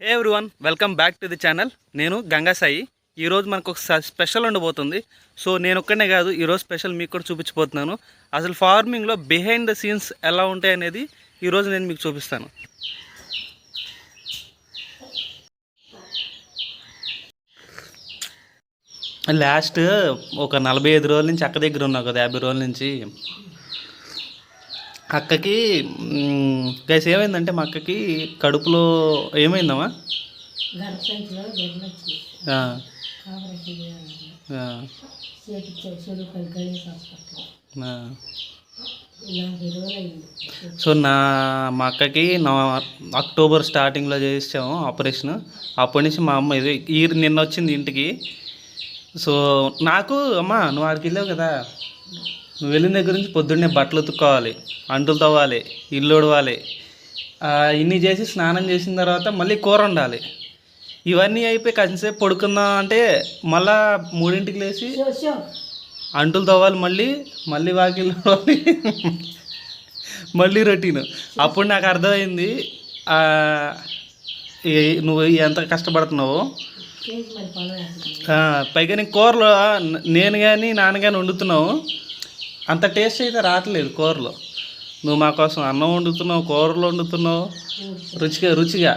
Hey everyone, welcome back to the channel. నేను గంగా సాయి. ఈరోజు మనకు ఒక స్పెషల్ ఉండబోతుంది. సో నేను ఒక్కనే కాదు, ఈరోజు స్పెషల్ మీకు కూడా చూపించబోతున్నాను. అసలు ఫార్మింగ్లో బిహైండ్ ద సీన్స్ ఎలా ఉంటాయి అనేది ఈరోజు నేను మీకు చూపిస్తాను. లాస్ట్ ఒక 45 రోజుల నుంచి అక్క దగ్గర ఉన్నావు కదా, 50 రోజుల నుంచి. అక్కకి గైస్ ఏమైందంటే, మా అక్కకి కడుపులో ఏమైందమ్మా? సో మా అక్కకి అక్టోబర్ స్టార్టింగ్లో చేసాము ఆపరేషన్. అప్పటి నుంచి మా అమ్మ నిన్న వచ్చింది ఇంటికి. సో నాకు అమ్మ, నువ్వు ఆడికి వెళ్ళావు కదా, నువ్వు వెళ్ళిన దగ్గర నుంచి పొద్దున్నే బట్టలు ఉతుక్కోవాలి, అంటులు తవ్వాలి, ఇల్లు ఉడవాలి, ఇన్ని చేసి స్నానం చేసిన తర్వాత మళ్ళీ కూర వండాలి. ఇవన్నీ అయిపోయి కాసేపు పడుకుందాం అంటే మళ్ళా 3ంటికి లేచి అంటులు తవ్వాలి, మళ్ళీ వాకిలు ఉడవాలి, మళ్ళీ రొటీన్. అప్పుడు నాకు అర్థమైంది నువ్వు ఎంత కష్టపడుతున్నావు. పైగా నీ కూరలో నేను కానీ నాన్న కానీ వండుతున్నావు, అంత టేస్ట్ అయితే రావట్లేదు కూరలో. నువ్వు మా కోసం అన్నం వండుతున్నావు, కూరలు వండుతున్నావు, రుచిగా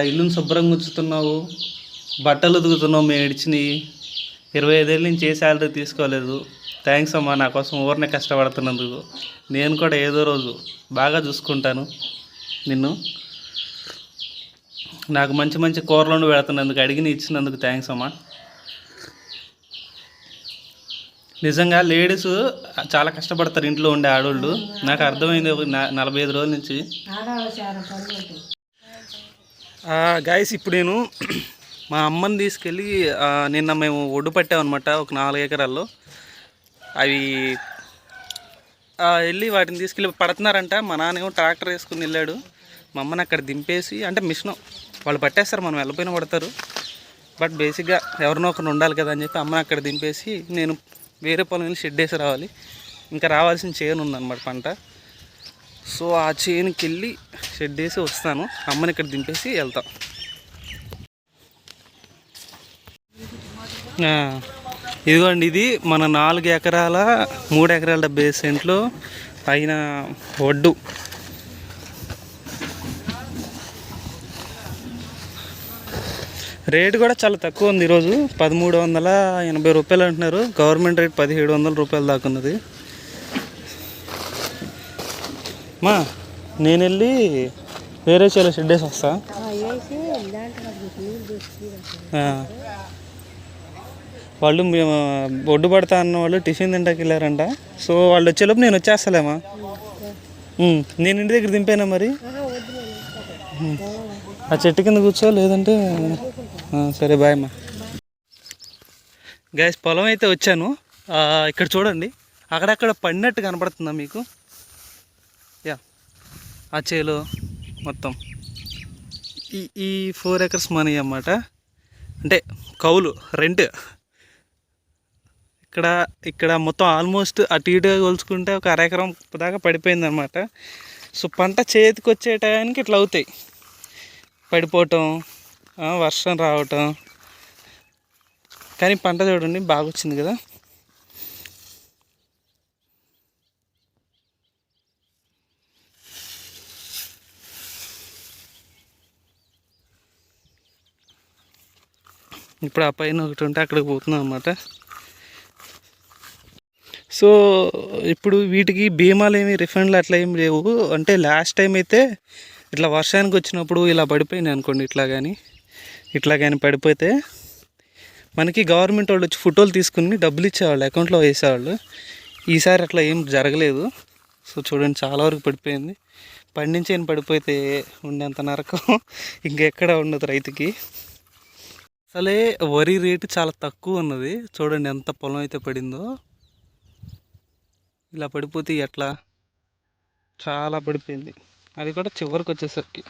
ఇల్లుని శుభ్రంగా ఉంచుతున్నావు, బట్టలు ఉతుకుతున్నావు. మేము ఇడిచినవి 25 ఏళ్ళ నుంచి ఏ శాలరీ తీసుకోలేదు. థ్యాంక్స్ అమ్మా, నా కోసం ఊరినే కష్టపడుతున్నందుకు. నేను కూడా ఏదో రోజు బాగా చూసుకుంటాను నిన్ను. నాకు మంచి మంచి కూరలను పెడుతున్నందుకు, అడిగిన ఇచ్చినందుకు థ్యాంక్స్ అమ్మా. నిజంగా లేడీస్ చాలా కష్టపడతారు ఇంట్లో ఉండే ఆడవాళ్ళు. నాకు అర్థమైంది 45 రోజుల నుంచి. గాయస్, ఇప్పుడు నేను మా అమ్మని తీసుకెళ్ళి నిన్న మేము ఒడ్డు పట్టామన్నమాట, ఒక 4 ఎకరాల్లో. అవి వెళ్ళి వాటిని తీసుకెళ్ళి పడుతున్నారంట. మా నాన్నేమో ట్రాక్టర్ వేసుకుని వెళ్ళాడు. మా అమ్మని అక్కడ దింపేసి, అంటే మిషన్ వాళ్ళు పట్టేస్తారు, మనం వెళ్ళపోయినా పడతారు, బట్ బేసిక్గా ఎవరినో ఒకరు ఉండాలి కదా అని చెప్పి అమ్మని అక్కడ దింపేసి నేను వేరే పొలం వెళ్ళి షెడ్ వేసి రావాలి. ఇంకా రావాల్సిన చేను ఉందన్నమాట పంట. సో ఆ చేనుకి వెళ్ళి షెడ్ వేసి వస్తాను, అమ్మని ఇక్కడ దింపేసి వెళ్తాం. ఇదిగోండి, ఇది మన 4 ఎకరాల 3 ఎకరాల 70 సెంట్లు అయిన ఒడ్డు. రేటు కూడా చాలా తక్కువ ఉంది. ఈరోజు 1380 రూపాయలు అంటున్నారు. గవర్నమెంట్ రేట్ 1700 రూపాయలు దాకా ఉన్నది. మా నేను వెళ్ళి వేరే చేలో షెడ్ వేసి వస్తా. వాళ్ళు మేము ఒడ్డు పడతా అన్న వాళ్ళు టిఫిన్ తింటాకి వెళ్ళారంట. సో వాళ్ళు వచ్చేలోపు నేను వచ్చేస్తలేమా. నేను ఇంటి దగ్గర దింపానా మరి? ఆ చెట్టు కింద కూర్చో, లేదంటే సరే బాయ్ అమ్మా. గ్యాస్ పొలం అయితే వచ్చాను. ఇక్కడ చూడండి, అక్కడక్కడ పడినట్టు కనపడుతుందా మీకు? యా, ఆ చేలో మొత్తం ఈ 4 ఎకర్స్ మనీ అన్నమాట. అంటే కౌలు, రెంట్. ఇక్కడ మొత్తం ఆల్మోస్ట్ అటు ఇటుగా కొలుచుకుంటే ఒక 1/2 ఎకరం దాకా పడిపోయింది అనమాట. సో పంట చేతికి వచ్చే టయానికి ఇట్లా అవుతాయి, పడిపోవటం, వర్షం రావటం. కానీ పంట చూడండి బాగా వచ్చింది కదా. ఇప్పుడు ఆ పైన ఒకటి ఉంటే అక్కడికి పోతున్నాం అన్నమాట. సో ఇప్పుడు వీటికి బీమాలు ఏమి, రిఫండ్లు అట్లా ఏమి లేవు. అంటే లాస్ట్ టైం అయితే ఇట్లా వర్షానికి వచ్చినప్పుడు ఇలా పడిపోయినాయి అనుకోండి, ఇట్లా కానీ పడిపోతే మనకి గవర్నమెంట్ వాళ్ళు వచ్చి ఫోటోలు తీసుకుని డబ్బులు ఇచ్చేవాళ్ళు, అకౌంట్లో వేసేవాళ్ళు. ఈసారి అట్లా ఏం జరగలేదు. సో చూడండి, చాలా వరకు పడిపోయింది. పండించేని పడిపోతే ఉండేంత నరకం ఇంకెక్కడ ఉండదు రైతుకి. అసలే వరి రేటు చాలా తక్కువ ఉన్నది. చూడండి ఎంత పొలం అయితే పడిందో. ఇలా పడిపోతే ఎట్లా, చాలా పడిపోయింది. అది కూడా చివరికి వచ్చేసరికి.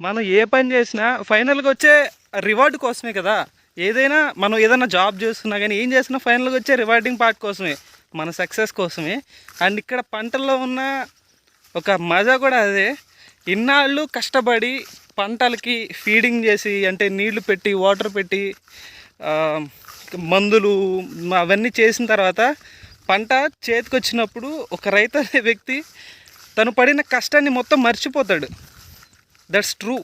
మనం ఏ పని చేసినా ఫైనల్గా వచ్చే రివార్డ్ కోసమే కదా. ఏదైనా మనం ఏదైనా జాబ్ చేస్తున్నా కానీ ఏం చేసినా ఫైనల్గా వచ్చే రివార్డింగ్ పార్ట్ కోసమే, మన సక్సెస్ కోసమే. అండ్ ఇక్కడ పంటల్లో ఉన్న ఒక మజా కూడా అదే. ఇన్నాళ్ళు కష్టపడి పంటలకి ఫీడింగ్ చేసి, అంటే నీళ్లు పెట్టి, వాటర్ పెట్టి, మందులు అవన్నీ చేసిన తర్వాత పంట చేతికి వచ్చినప్పుడు ఒక రైతు అనే వ్యక్తి తను పడిన కష్టాన్ని మొత్తం మర్చిపోతాడు. That's true.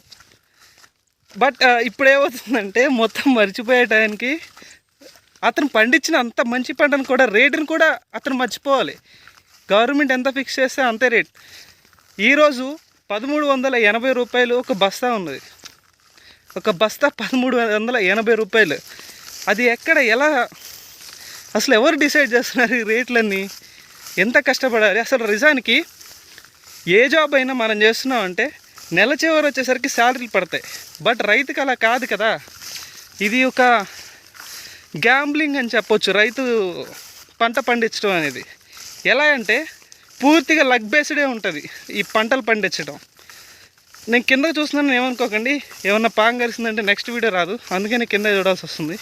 బట్ ఇప్పుడు ఏమవుతుందంటే మొత్తం మర్చిపోయే టైంకి అతను పండించిన అంత మంచి పంటను కూడా, రేటుని కూడా అతను మర్చిపోవాలి. గవర్నమెంట్ ఎంత ఫిక్స్ చేస్తే అంతే రేట్. ఈరోజు 1380 రూపాయలు ఒక బస్తా ఉన్నది. ఒక బస్తా 1380 రూపాయలు. అది ఎక్కడ, ఎలా, అసలు ఎవరు డిసైడ్ చేస్తున్నారు ఈ రేట్లన్నీ? ఎంత కష్టపడాలి అసలు? నిజానికి ఏ జాబ్ అయినా మనం చేస్తున్నామంటే నెల చివరి వచ్చేసరికి శాలరీలు పడతాయి. బట్ రైతుకి అలా కాదు కదా. ఇది ఒక గ్యాంబ్లింగ్ అని చెప్పొచ్చు రైతు పంట పండించడం అనేది. ఎలా అంటే పూర్తిగా లక్ బేస్డే ఉంటుంది ఈ పంటలు పండించడం. నేను కింద చూస్తున్నాను, ఏమనుకోకండి. ఏమన్నా పాంగ్ కలిసిందంటే నెక్స్ట్ వీడియో రాదు, అందుకని కింద చూడాల్సి వస్తుంది.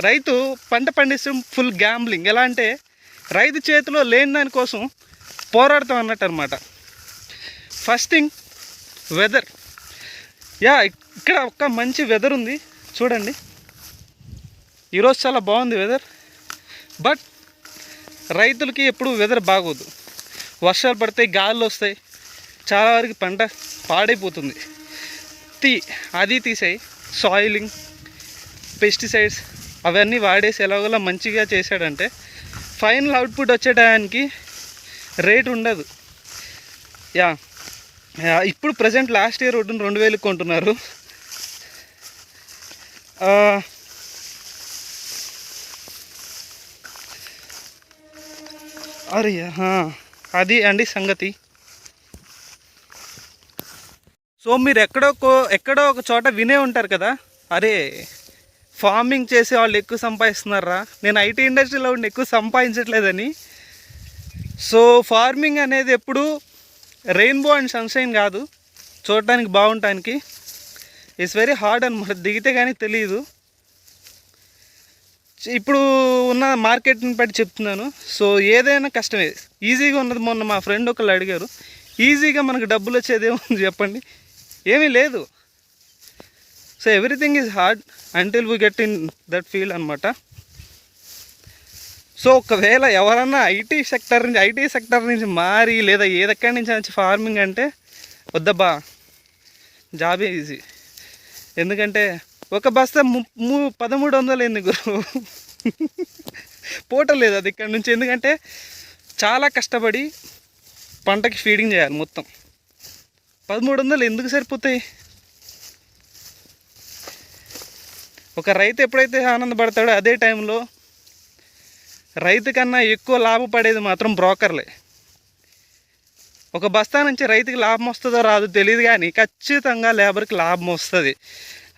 రైతు పంట పండించడం ఫుల్ గ్యాంబ్లింగ్. ఎలా అంటే రైతు చేతిలో లేని దానికోసం పోరాడతాం అన్నట్టు అనమాట. First thing weather. ఇక్కడ ఒక మంచి వెదర్ ఉంది చూడండి. ఈరోజు చాలా బాగుంది వెదర్. బట్ రైతులకి ఎప్పుడు వెదర్ బాగోదు. వర్షాలు పడతాయి, గాలులు వస్తాయి, చాలా వరకు పంట పాడైపోతుంది. అది తీసాయి సాయిలింగ్, పెస్టిసైడ్స్ అవన్నీ వాడేసి ఎలాగోలా మంచిగా చేశాడంటే ఫైనల్ అవుట్పుట్ వచ్చే టయానికి రేట్ ఉండదు. ఇప్పుడు ప్రజెంట్ లాస్ట్ ఇయర్ వడ్డును 2000 కొంటున్నారు. అరే అది అండి సంగతి. సో మీరు ఎక్కడో ఒక చోట వినే ఉంటారు కదా, అరే ఫార్మింగ్ చేసే వాళ్ళు ఎక్కువ సంపాదిస్తున్నారా, నేను ఐటీ ఇండస్ట్రీలో ఉండి ఎక్కువ సంపాదించట్లేదని. సో ఫార్మింగ్ అనేది ఎప్పుడు రెయిన్బో అండ్ సన్షైన్ కాదు. చూడటానికి బాగుంటానికి ఇట్స్ వెరీ హార్డ్ అనమాట. దిగితే కానీ తెలియదు. ఇప్పుడు ఉన్న మార్కెట్ని బట్టి చెప్తున్నాను. సో ఏదైనా కష్టమే. ఈజీగా ఉన్నది మొన్న మా ఫ్రెండ్ ఒకళ్ళు అడిగారు, ఈజీగా మనకు డబ్బులు వచ్చేదేముంది చెప్పండి? ఏమీ లేదు. So everything is hard until we get in that field అనమాట. సో ఒకవేళ ఎవరన్నా ఐటీ సెక్టర్ నుంచి మారి, లేదా ఏదెక్కడి నుంచి వచ్చి ఫార్మింగ్ అంటే వద్దబ్బా, జాబే ఈజీ. ఎందుకంటే ఒక బస్తా 1300 ఎందుకు పోవటం అది ఇక్కడ నుంచి. ఎందుకంటే చాలా కష్టపడి పంటకి ఫీడింగ్ చేయాలి. మొత్తం 1300 ఎందుకు సరిపోతాయి? ఒక రైతు ఎప్పుడైతే ఆనందపడతాడో అదే టైంలో రైతు కన్నా ఎక్కువ లాభపడేది మాత్రం బ్రోకర్లే. ఒక బస్తా నుంచి రైతుకి లాభం వస్తుందో రాదో తెలియదు, కానీ ఖచ్చితంగా లేబర్కి లాభం వస్తుంది.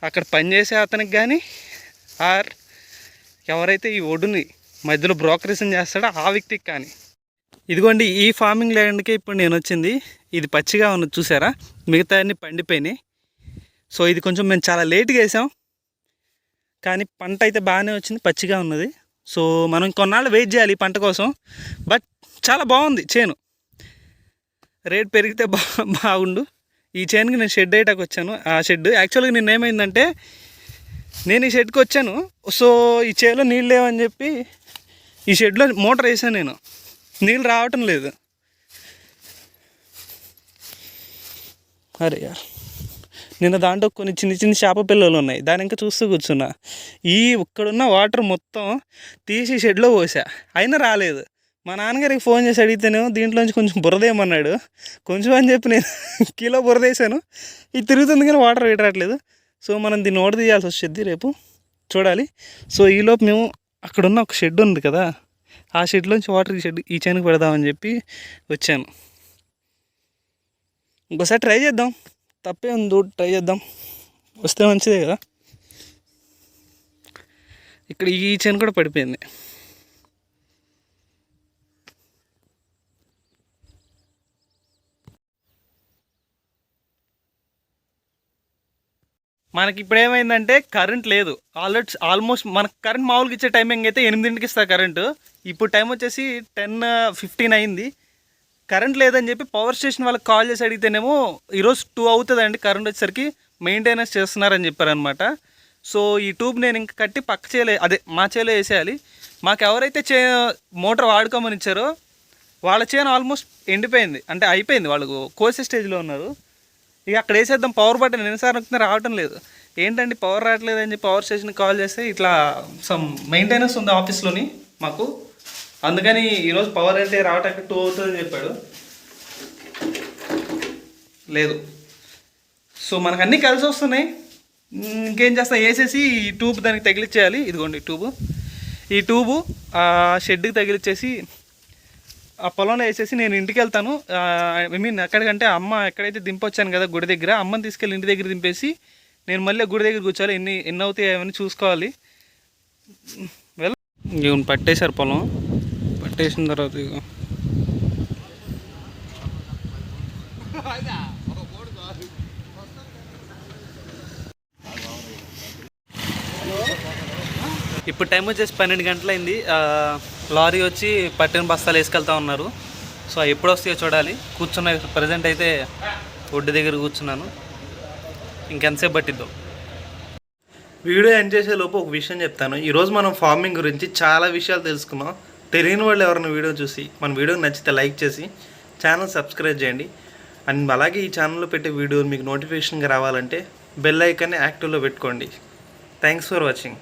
అక్కడ పనిచేసే అతనికి కానీ, ఆర్ ఎవరైతే ఈ ఒడ్డుని మధ్యలో బ్రోకరేషన్ చేస్తాడో ఆ వ్యక్తికి కానీ. ఇదిగోండి ఈ ఫార్మింగ్ ల్యాండ్కే ఇప్పుడు నేను వచ్చింది. ఇది పచ్చిగా ఉన్నది చూసారా, మిగతా అన్నీ పండిపోయినాయి. సో ఇది కొంచెం మేము చాలా లేట్గా వేసాం, కానీ పంట అయితే బాగానే వచ్చింది, పచ్చిగా ఉన్నది. సో మనం కొన్నాళ్ళు వెయిట్ చేయాలి ఈ పంట కోసం. బట్ చాలా బాగుంది చేను. రేట్ పెరిగితే బాగుండు. ఈ చేనుకి నేను షెడ్ వేయటానికి వచ్చాను. ఆ షెడ్ యాక్చువల్గా నేను ఏమైందంటే, నేను ఈ షెడ్కి వచ్చాను. సో ఈ చేలో నీళ్ళు లేవని చెప్పి ఈ షెడ్లో మోటార్ వేసాను నేను. నీళ్ళు రావటం లేదు. అరే యార్, నిన్న దాంట్లో కొన్ని చిన్న చిన్న చేప పిల్లలు ఉన్నాయి, దాని ఇంకా చూస్తూ కూర్చున్నా. ఇక్కడున్న వాటర్ మొత్తం తీసి షెడ్లో పోసా, అయినా రాలేదు. మా నాన్నగారికి ఫోన్ చేసి అడిగితేనేమో దీంట్లోంచి కొంచెం బురదేయమన్నాడు. కొంచెం అని చెప్పి నేను కిలో బురదేసాను. ఇది తిరుగుతుంది కానీ వాటర్ రావట్లేదు. సో మనం దీన్ని ఓడ తీయాల్సి వస్తుంది రేపు, చూడాలి. సో ఈలోపు మేము అక్కడున్న ఒక షెడ్ ఉంది కదా, ఆ షెడ్లోంచి వాటర్ ఈ చేనుకి పెడదామని చెప్పి వచ్చాను. ఇంకోసారి ట్రై చేద్దాం, తప్పే ఉంది, ట్రై చేద్దాం, వస్తే మంచిదే కదా. ఇక్కడ ఈ చేను కూడా పడిపోయింది. మనకి ఇప్పుడు ఏమైందంటే కరెంట్ లేదు. ఆల్మోస్ట్ మనకు కరెంట్ మామూలుగా ఇచ్చే టైమింగ్ అయితే 8కి ఇస్తారు కరెంటు. ఇప్పుడు టైం వచ్చేసి 10:15 అయింది. కరెంట్ లేదని చెప్పి పవర్ స్టేషన్ వాళ్ళకి కాల్ చేసి అడిగితేనేమో ఈరోజు 2 అవుతుందండి కరెంట్ వచ్చేసరికి, మెయింటెనెన్స్ చేస్తున్నారని చెప్పారనమాట. సో ఈ ట్యూబ్ నేను ఇంకా కట్టి పక్క చేలే, అదే మా చేలో వేసేయాలి. మాకు ఎవరైతే మోటార్ వాడుకోమని ఇచ్చారో వాళ్ళ చేను ఆల్మోస్ట్ ఎండిపోయింది, అంటే అయిపోయింది, వాళ్ళు కోసే స్టేజ్లో ఉన్నారు. ఇక అక్కడ వేసేద్దాం పవర్ బటన్ ఎన్నిసార్లు నొక్కినా రావటం లేదు. ఏంటండి పవర్ రావట్లేదు అని చెప్పి పవర్ స్టేషన్కి కాల్ చేస్తే ఇట్లా సమ్ మెయింటెనెన్స్ ఉంది ఆఫీస్లోని మాకు, అందుకని ఈరోజు పవర్ అయితే రావటానికి 2 అవుతుందని చెప్పాడు. లేదు, సో మనకు అన్నీ కలిసి వస్తున్నాయి. ఇంకేం చేస్తా, వేసేసి ఈ ట్యూబ్ దానికి తగిలిచ్చేయాలి. ఇదిగోండి ఈ ట్యూబు ఆ షెడ్కి తగిలిచ్చేసి ఆ పొలంలో వేసేసి నేను ఇంటికి వెళ్తాను. ఐ మీన్ ఎక్కడికంటే అమ్మ ఎక్కడైతే దింపొచ్చాను కదా గుడి దగ్గర, అమ్మని తీసుకెళ్ళి ఇంటి దగ్గర దింపేసి నేను మళ్ళీ గుడి దగ్గర కూర్చోవాలి. ఎన్ని అవుతాయి అవన్నీ చూసుకోవాలి. ఇవన్నీ పట్టేశారు, పొలం పట్టేసిన తర్వాత ఇక ఇప్పుడు టైం వచ్చేసి 12 గంటలైంది. లారీ వచ్చి పట్టిన బస్తాలు వేసుకెళ్తా ఉన్నారు. సో ఎప్పుడు వస్తాయో చూడాలి. కూర్చున్న ప్రజెంట్ అయితే ఒడ్డు దగ్గర కూర్చున్నాను. ఇంకెంతసేపు పట్టిద్దాం. వీడియో ఎండ్ చేసే లోపు ఒక విషయం చెప్తాను. ఈరోజు మనం ఫార్మింగ్ గురించి చాలా విషయాలు తెలుసుకున్నాం. తెలియని వాళ్ళు ఎవరైనా వీడియో చూసి మన వీడియో నచ్చితే లైక్ చేసి ఛానల్ సబ్స్క్రైబ్ చేయండి. అండ్ అలాగే ఈ ఛానల్లో పెట్టే వీడియో మీకు నోటిఫికేషన్గా రావాలంటే బెల్ ఐకాన్ని యాక్టివ్లో పెట్టుకోండి. Thanks for watching.